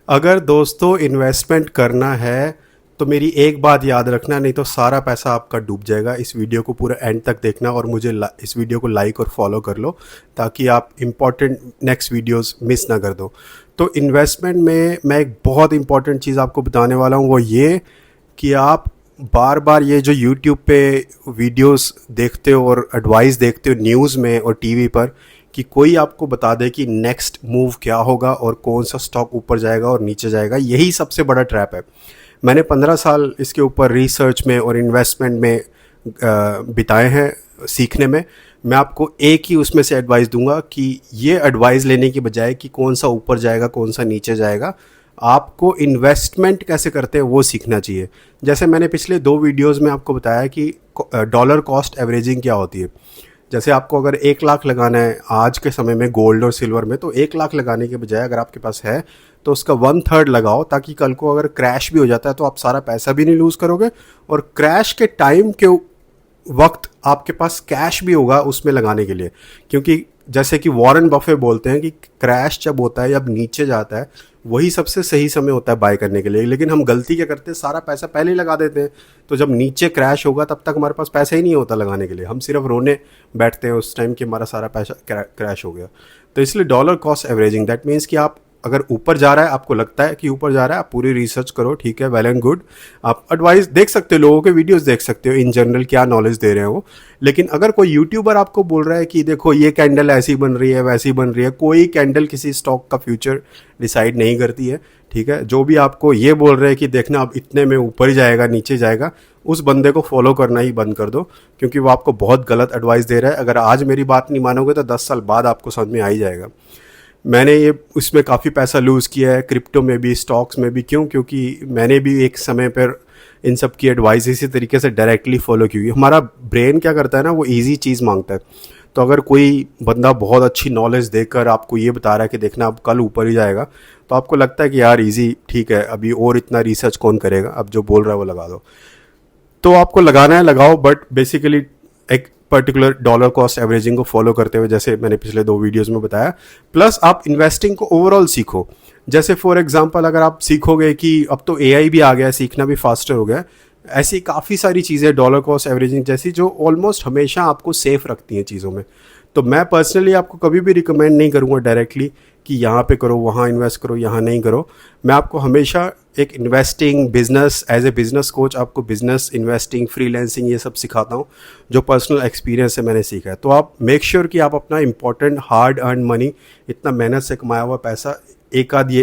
अगर दोस्तों इन्वेस्टमेंट करना है तो मेरी एक बात याद रखना, नहीं तो सारा पैसा आपका डूब जाएगा। इस वीडियो को पूरा एंड तक देखना और मुझे इस वीडियो को लाइक और फॉलो कर लो ताकि आप इम्पॉर्टेंट नेक्स्ट वीडियोस मिस ना कर दो। तो इन्वेस्टमेंट में मैं एक बहुत इंपॉर्टेंट चीज़ आपको बताने वाला हूँ, वो ये कि आप बार बार ये जो यूट्यूब पे वीडियोस देखते हो और एडवाइस देखते हो न्यूज़ में और टीवी पर कि कोई आपको बता दे कि नेक्स्ट मूव क्या होगा और कौन सा स्टॉक ऊपर जाएगा और नीचे जाएगा, यही सबसे बड़ा ट्रैप है। मैंने 15 साल इसके ऊपर रिसर्च में और इन्वेस्टमेंट में बिताए हैं सीखने में। मैं आपको एक ही उसमें से एडवाइस दूंगा कि ये एडवाइस लेने की बजाय कि कौन सा ऊपर जाएगा कौन सा नीचे जाएगा, आपको इन्वेस्टमेंट कैसे करते हैं वो सीखना चाहिए। जैसे मैंने पिछले 2 वीडियोस में आपको बताया कि डॉलर कॉस्ट एवरेजिंग क्या होती है। जैसे आपको अगर 1 लाख लगाना है आज के समय में गोल्ड और सिल्वर में, तो 1 लाख लगाने के बजाय अगर आपके पास है तो उसका 1/3 लगाओ, ताकि कल को अगर क्रैश भी हो जाता है तो आप सारा पैसा भी नहीं लूज़ करोगे और क्रैश के टाइम के वक्त आपके पास कैश भी होगा उसमें लगाने के लिए। क्योंकि जैसे कि वॉरेन बफे बोलते हैं कि क्रैश जब होता है, जब नीचे जाता है, वही सबसे सही समय होता है बाय करने के लिए। लेकिन हम गलती क्या करते हैं, सारा पैसा पहले ही लगा देते हैं, तो जब नीचे क्रैश होगा तब तक हमारे पास पैसा ही नहीं होता लगाने के लिए। हम सिर्फ रोने बैठते हैं उस टाइम कि हमारा सारा पैसा क्रैश हो गया। तो इसलिए dollar cost averaging, that means कि आप अगर ऊपर जा रहा है, आपको लगता है कि ऊपर जा रहा है, आप पूरी रिसर्च करो, ठीक है, वेल एंड गुड। आप एडवाइस देख सकते हो, लोगों के वीडियोस देख सकते हो, इन जनरल क्या नॉलेज दे रहे हैं वो। लेकिन अगर कोई यूट्यूबर आपको बोल रहा है कि देखो ये कैंडल ऐसी बन रही है वैसी बन रही है, कोई कैंडल किसी स्टॉक का फ्यूचर डिसाइड नहीं करती है, ठीक है। जो भी आपको ये बोल रहे हैं कि देखना अब इतने में ऊपर ही जाएगा नीचे जाएगा, उस बंदे को फॉलो करना ही बंद कर दो, क्योंकि वो आपको बहुत गलत एडवाइस दे रहा है। अगर आज मेरी बात नहीं मानोगे तो 10 साल बाद आपको समझ में आ ही जाएगा। मैंने ये उसमें काफ़ी पैसा लूज़ किया है, क्रिप्टो में भी, स्टॉक्स में भी। क्यों? क्योंकि मैंने भी एक समय पर इन सब की एडवाइस इसी तरीके से डायरेक्टली फॉलो की हुई। हमारा ब्रेन क्या करता है ना, वो इजी चीज़ मांगता है। तो अगर कोई बंदा बहुत अच्छी नॉलेज देकर आपको ये बता रहा है कि देखना अब कल ऊपर ही जाएगा, तो आपको लगता है कि यार इजी, ठीक है, अभी और इतना रिसर्च कौन करेगा, अब जो बोल रहा है वो लगा दो। तो आपको लगाना है लगाओ, बट बेसिकली एक पर्टिकुलर डॉलर कॉस्ट एवरेजिंग को फॉलो करते हुए, जैसे मैंने पिछले 2 वीडियोस में बताया। प्लस आप इन्वेस्टिंग को ओवरऑल सीखो। जैसे फॉर एग्जांपल अगर आप सीखोगे कि अब तो एआई भी आ गया है, सीखना भी फास्टर हो गया है, ऐसी काफ़ी सारी चीज़ें डॉलर कॉस्ट एवरेजिंग जैसी जो ऑलमोस्ट हमेशा आपको सेफ रखती हैं चीज़ों में। तो मैं पर्सनली आपको कभी भी रिकमेंड नहीं करूँगा डायरेक्टली कि यहाँ पे करो, वहाँ इन्वेस्ट करो, यहाँ नहीं करो। मैं आपको हमेशा एक investing business, as a business coach आपको बिजनेस, इन्वेस्टिंग, फ्रीलैंसिंग, ये सब सिखाता हूँ जो पर्सनल एक्सपीरियंस से मैंने सीखा है। तो आप मेक श्योर कि आप अपना इंपॉर्टेंट हार्ड अर्न मनी, इतना मेहनत से कमाया हुआ पैसा, एक आध ये